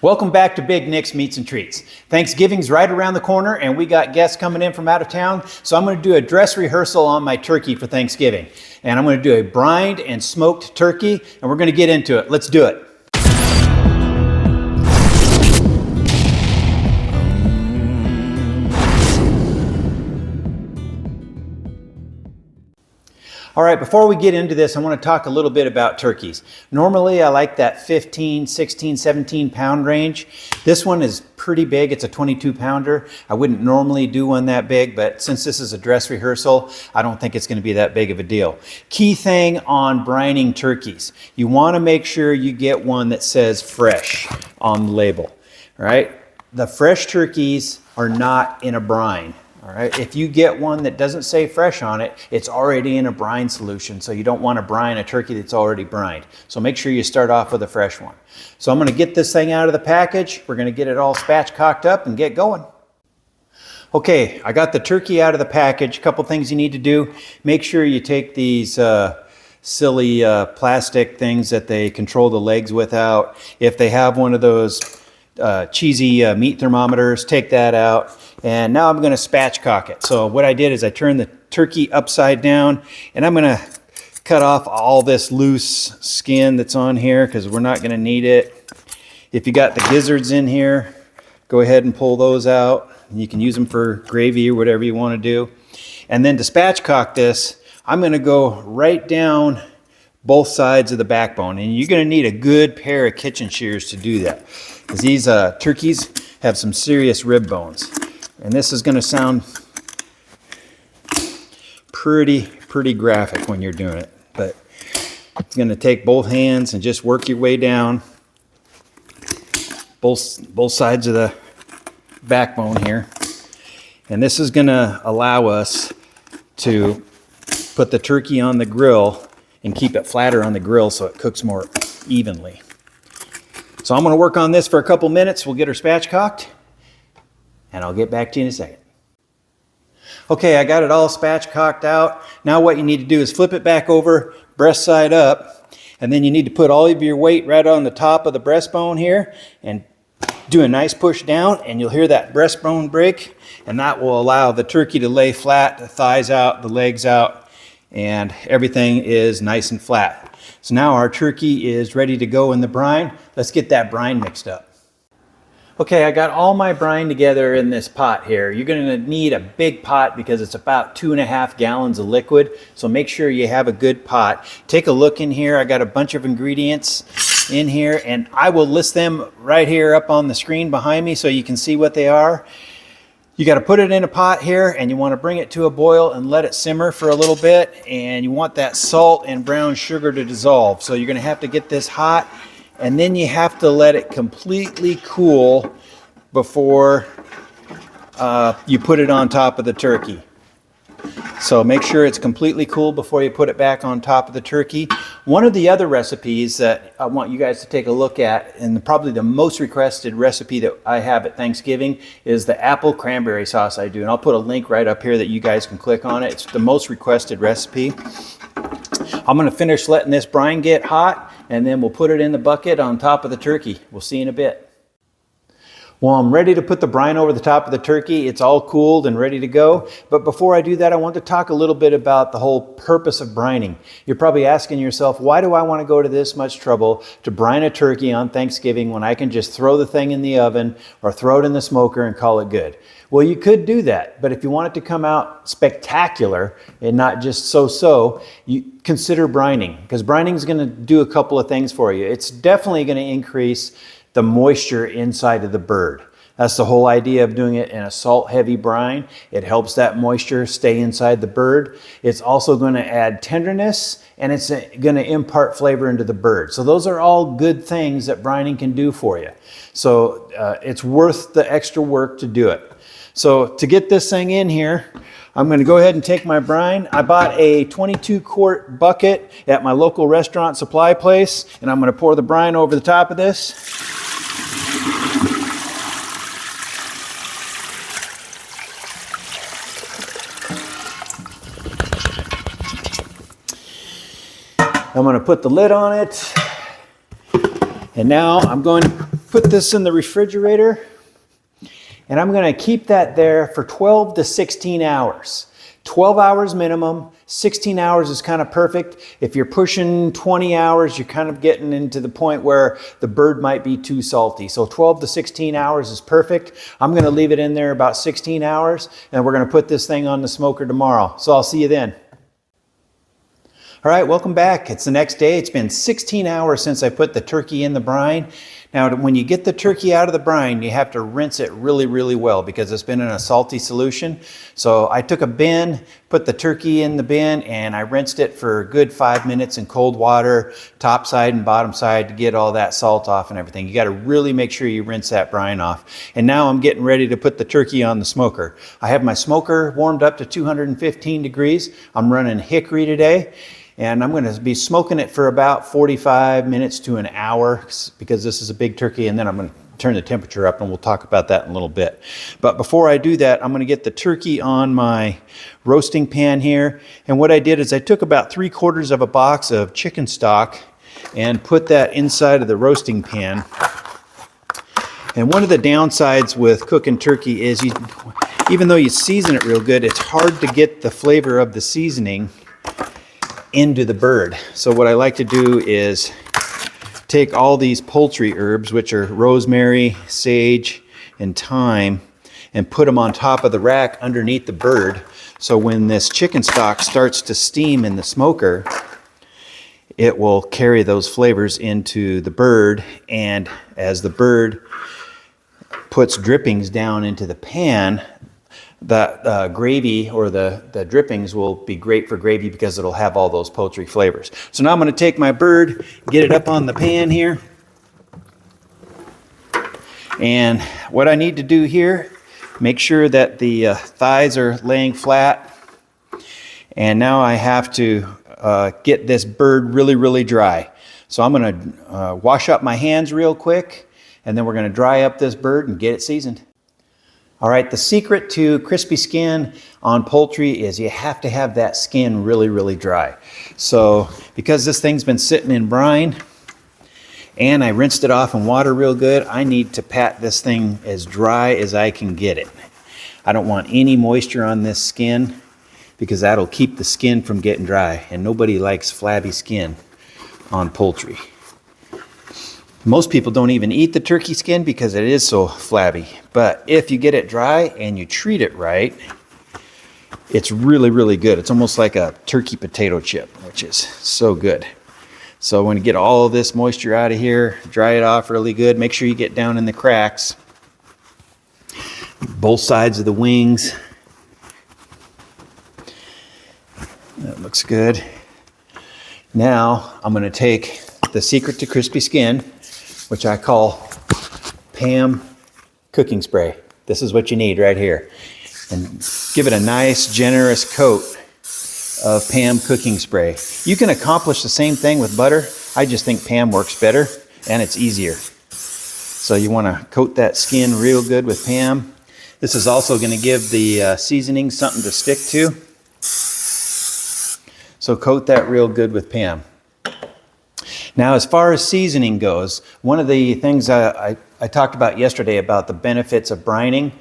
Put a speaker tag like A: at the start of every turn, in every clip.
A: Welcome back to Big Nick's Meats and Treats. Thanksgiving's right around the corner and we got guests coming in from out of town. So I'm going to do a dress rehearsal on my turkey for Thanksgiving. And I'm going to do a brined and smoked turkey and we're going to get into it. Let's do it. All right, before we get into this, I want to talk a little bit about turkeys. Normally, I like that 15, 16, 17 pound range. This one is pretty big. It's a 22 pounder. I wouldn't normally do one that big, but since this is a dress rehearsal, I don't think it's going to be that big of a deal. Key thing on brining turkeys, you want to make sure you get one that says fresh on the label, all right? The fresh turkeys are not in a brine. All right, if you get one that doesn't say fresh on it, it's already in a brine solution. So you don't want to brine a turkey that's already brined. So make sure you start off with a fresh one. So I'm going to get this thing out of the package. We're going to get it all spatchcocked up and get going. Okay, I got the turkey out of the package. A couple things you need to do. Make sure you take these silly plastic things that they control the legs with out. If they have one of those cheesy meat thermometers, take that out. And now I'm going to spatchcock it. So what I did is I turned the turkey upside down and I'm going to cut off all this loose skin that's on here because we're not going to need it. If you got the gizzards in here, go ahead and pull those out. You can use them for gravy or whatever you want to do. And then to spatchcock this, I'm going to go right down both sides of the backbone. And you're going to need a good pair of kitchen shears to do that, because these turkeys have some serious rib bones. And this is going to sound pretty graphic when you're doing it. But it's going to take both hands and just work your way down both sides of the backbone here. And this is going to allow us to put the turkey on the grill and keep it flatter on the grill so it cooks more evenly. So I'm going to work on this for a couple minutes. We'll get her spatchcocked and I'll get back to you in a second. Okay, I got it all spatchcocked out. Now what you need to do is flip it back over, breast side up, and then you need to put all of your weight right on the top of the breastbone here and do a nice push down, and you'll hear that breastbone break, and that will allow the turkey to lay flat, the thighs out, the legs out, and everything is nice and flat. So now our turkey is ready to go in the brine. Let's get that brine mixed up. Okay, I got all my brine together in this pot here. You're going to need a big pot because it's about 2.5 gallons of liquid. So make sure you have a good pot. Take a look in here. I got a bunch of ingredients in here and I will list them right here up on the screen behind me so you can see what they are. You got to put it in a pot here and you want to bring it to a boil and let it simmer for a little bit, and you want that salt and brown sugar to dissolve. So you're going to have to get this hot, and then you have to let it completely cool before you put it on top of the turkey. So make sure it's completely cool before you put it back on top of the turkey. One of the other recipes that I want you guys to take a look at, and probably the most requested recipe that I have at Thanksgiving, is the apple cranberry sauce I do. And I'll put a link right up here that you guys can click on it. It's the most requested recipe. I'm going to finish letting this brine get hot, and then we'll put it in the bucket on top of the turkey. We'll see you in a bit. Well, I'm ready to put the brine over the top of the turkey. It's all cooled and ready to go. But before I do that, I want to talk a little bit about the whole purpose of brining. You're probably asking yourself, why do I want to go to this much trouble to brine a turkey on Thanksgiving when I can just throw the thing in the oven or throw it in the smoker and call it good? Well, you could do that, but if you want it to come out spectacular and not just so-so, you consider brining, because brining is going to do a couple of things for you. It's definitely going to increase the moisture inside of the bird. That's the whole idea of doing it in a salt-heavy brine. It helps that moisture stay inside the bird. It's also going to add tenderness, and it's going to impart flavor into the bird. So those are all good things that brining can do for you. So it's worth the extra work to do it. So to get this thing in here, I'm going to go ahead and take my brine. I bought a 22-quart bucket at my local restaurant supply place, and I'm going to pour the brine over the top of this. I'm going to put the lid on it, and now I'm going to put this in the refrigerator, and I'm going to keep that there for 12 to 16 hours. 12 hours minimum, 16 hours is kind of perfect. If you're pushing 20 hours, you're kind of getting into the point where the bird might be too salty. So 12 to 16 hours is perfect. I'm going to leave it in there about 16 hours, and we're going to put this thing on the smoker tomorrow. So I'll see you then. All right, welcome back. It's the next day. It's been 16 hours since I put the turkey in the brine. Now, when you get the turkey out of the brine, you have to rinse it really, really well because it's been in a salty solution. So I took a bin, put the turkey in the bin, and I rinsed it for a good 5 minutes in cold water, top side and bottom side, to get all that salt off and everything. You got to really make sure you rinse that brine off. And now I'm getting ready to put the turkey on the smoker. I have my smoker warmed up to 215 degrees. I'm running hickory today. And I'm going to be smoking it for about 45 minutes to an hour because this is a big turkey, and then I'm going to turn the temperature up, and we'll talk about that in a little bit. But before I do that, I'm going to get the turkey on my roasting pan here. And what I did is I took about 3/4 of a box of chicken stock and put that inside of the roasting pan. And one of the downsides with cooking turkey is even though you season it real good, it's hard to get the flavor of the seasoning into the bird. So what I like to do is take all these poultry herbs, which are rosemary, sage, and thyme, and put them on top of the rack underneath the bird. So when this chicken stock starts to steam in the smoker, it will carry those flavors into the bird. And as the bird puts drippings down into the pan, the gravy or the drippings will be great for gravy because it'll have all those poultry flavors. So now I'm going to take my bird, get it up on the pan here. And what I need to do here, make sure that the thighs are laying flat. And now I have to get this bird really, really dry. So I'm going to wash up my hands real quick, and then we're going to dry up this bird and get it seasoned. All right, the secret to crispy skin on poultry is you have to have that skin really, really dry. So because this thing's been sitting in brine and I rinsed it off in water real good, I need to pat this thing as dry as I can get it. I don't want any moisture on this skin because that'll keep the skin from getting dry, and nobody likes flabby skin on poultry. Most people don't even eat the turkey skin because it is so flabby. But if you get it dry and you treat it right, it's really, really good. It's almost like a turkey potato chip, which is so good. So when you get all of this moisture out of here, dry it off really good. Make sure you get down in the cracks. Both sides of the wings. That looks good. Now I'm going to take the secret to crispy skin, which I call Pam cooking spray. This is what you need right here. And give it a nice, generous coat of Pam cooking spray. You can accomplish the same thing with butter. I just think Pam works better and it's easier. So you want to coat that skin real good with Pam. This is also going to give the seasoning something to stick to. So coat that real good with Pam. Now, as far as seasoning goes, one of the things I talked about yesterday about the benefits of brining.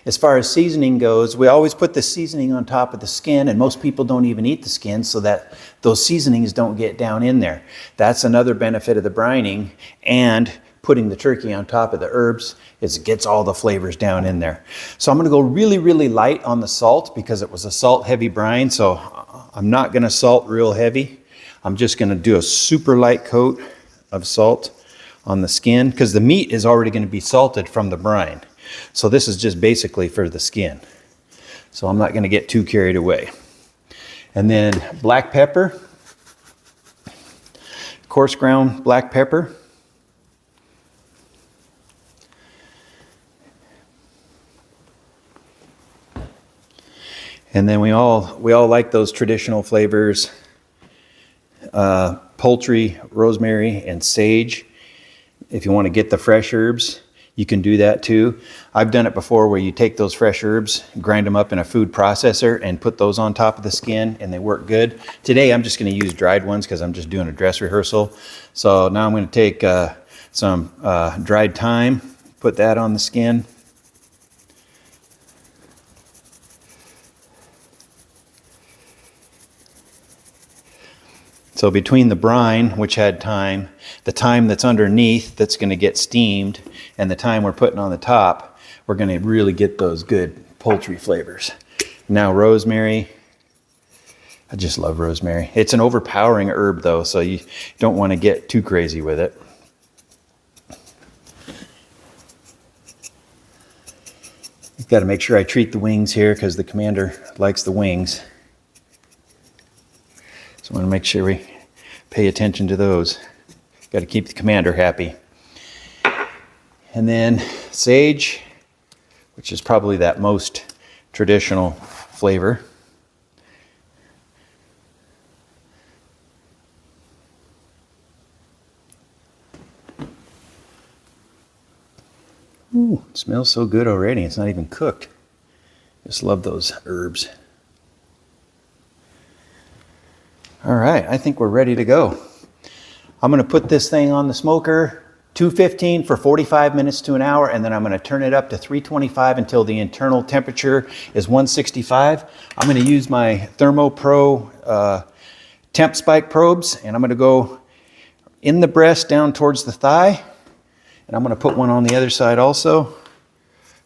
A: As far as seasoning goes, we always put the seasoning on top of the skin, and most people don't even eat the skin so that those seasonings don't get down in there. That's another benefit of the brining, and putting the turkey on top of the herbs is it gets all the flavors down in there. So I'm going to go really, really light on the salt because it was a salt-heavy brine, so I'm not going to salt real heavy. I'm just going to do a super light coat of salt on the skin because the meat is already going to be salted from the brine. So this is just basically for the skin. So I'm not going to get too carried away. And then black pepper, coarse ground black pepper. And then we all like those traditional flavors. Poultry, rosemary, and sage. If you want to get the fresh herbs, you can do that too. I've done it before where you take those fresh herbs, grind them up in a food processor, and put those on top of the skin, and they work good. Today I'm just going to use dried ones because I'm just doing a dress rehearsal. So now I'm going to take some dried thyme, put that on the skin. So between the brine, which had thyme, the thyme that's underneath that's going to get steamed, and the thyme we're putting on the top, we're going to really get those good poultry flavors. Now rosemary. I just love rosemary. It's an overpowering herb though, so you don't want to get too crazy with it. You've got to make sure I treat the wings here because the commander likes the wings. So I want to make sure we pay attention to those. Got to keep the commander happy. And then sage, which is probably that most traditional flavor. Ooh, it smells so good already. It's not even cooked. Just love those herbs. All right, I think we're ready to go. I'm going to put this thing on the smoker, 215 for 45 minutes to an hour, and then I'm going to turn it up to 325 until the internal temperature is 165. I'm going to use my ThermoPro temp spike probes, and I'm going to go in the breast down towards the thigh, and I'm going to put one on the other side also,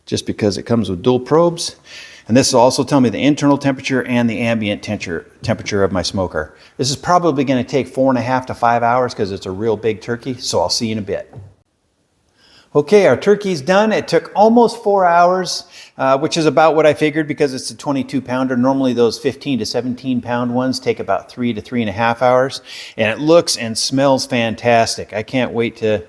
A: just because it comes with dual probes. And this will also tell me the internal temperature and the ambient temperature of my smoker. This is probably going to take 4.5 to 5 hours because it's a real big turkey, so I'll see you in a bit. Okay, our turkey's done. It took almost 4 hours, which is about what I figured because it's a 22 pounder. Normally those 15 to 17 pound ones take about 3 to 3.5 hours. And it looks and smells fantastic. I can't wait to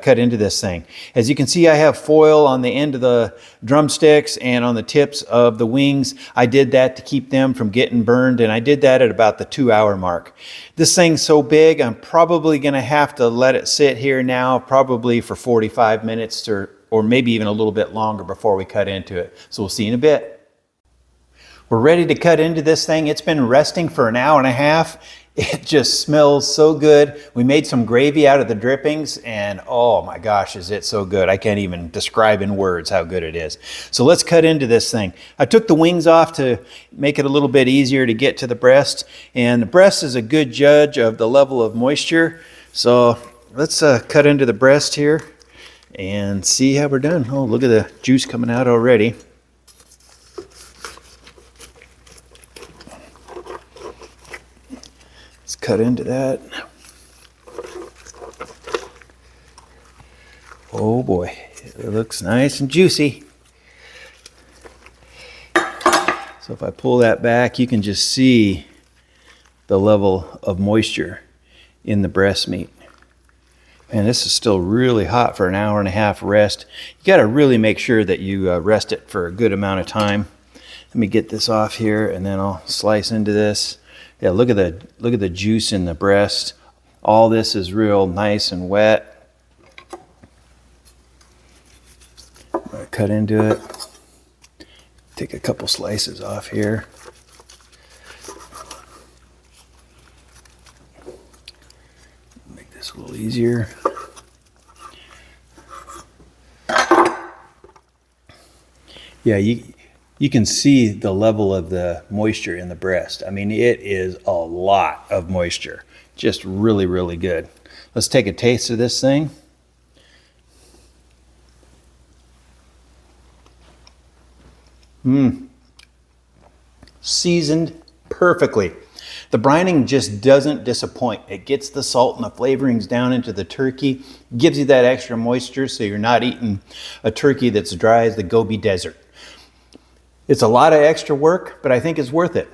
A: cut into this thing. As you can see, I have foil on the end of the drumsticks and on the tips of the wings. I did that to keep them from getting burned, and I did that at about the 2 hour mark. This thing's so big, I'm probably gonna have to let it sit here now, probably for 45 minutes or maybe even a little bit longer before we cut into it. So we'll see you in a bit. We're ready to cut into this thing. It's been resting for an hour and a half. It just smells so good. We made some gravy out of the drippings, and oh my gosh, is it so good. I can't even describe in words how good it is. So let's cut into this thing. I took the wings off to make it a little bit easier to get to the breast, and the breast is a good judge of the level of moisture. So let's cut into the breast here and see how we're done. Oh, look at the juice coming out already. Cut into that. Oh boy, it looks nice and juicy. So if I pull that back, you can just see the level of moisture in the breast meat. And this is still really hot for an hour and a half rest. You got to really make sure that you rest it for a good amount of time. Let me get this off here, and then I'll slice into this. Yeah, look at the juice in the breast. All this is real nice and wet. I'm gonna cut into it. Take a couple slices off here. Make this a little easier. Yeah, you can see the level of the moisture in the breast. I mean, it is a lot of moisture. Just really, really good. Let's take a taste of this thing. Seasoned perfectly. The brining just doesn't disappoint. It gets the salt and the flavorings down into the turkey, gives you that extra moisture so you're not eating a turkey that's dry as the Gobi Desert. It's a lot of extra work, but I think it's worth it.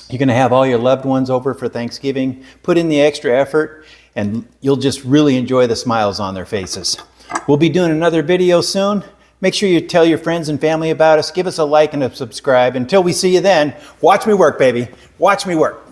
A: You're going to have all your loved ones over for Thanksgiving. Put in the extra effort, and you'll just really enjoy the smiles on their faces. We'll be doing another video soon. Make sure you tell your friends and family about us. Give us a like and a subscribe. Until we see you then, watch me work, baby. Watch me work.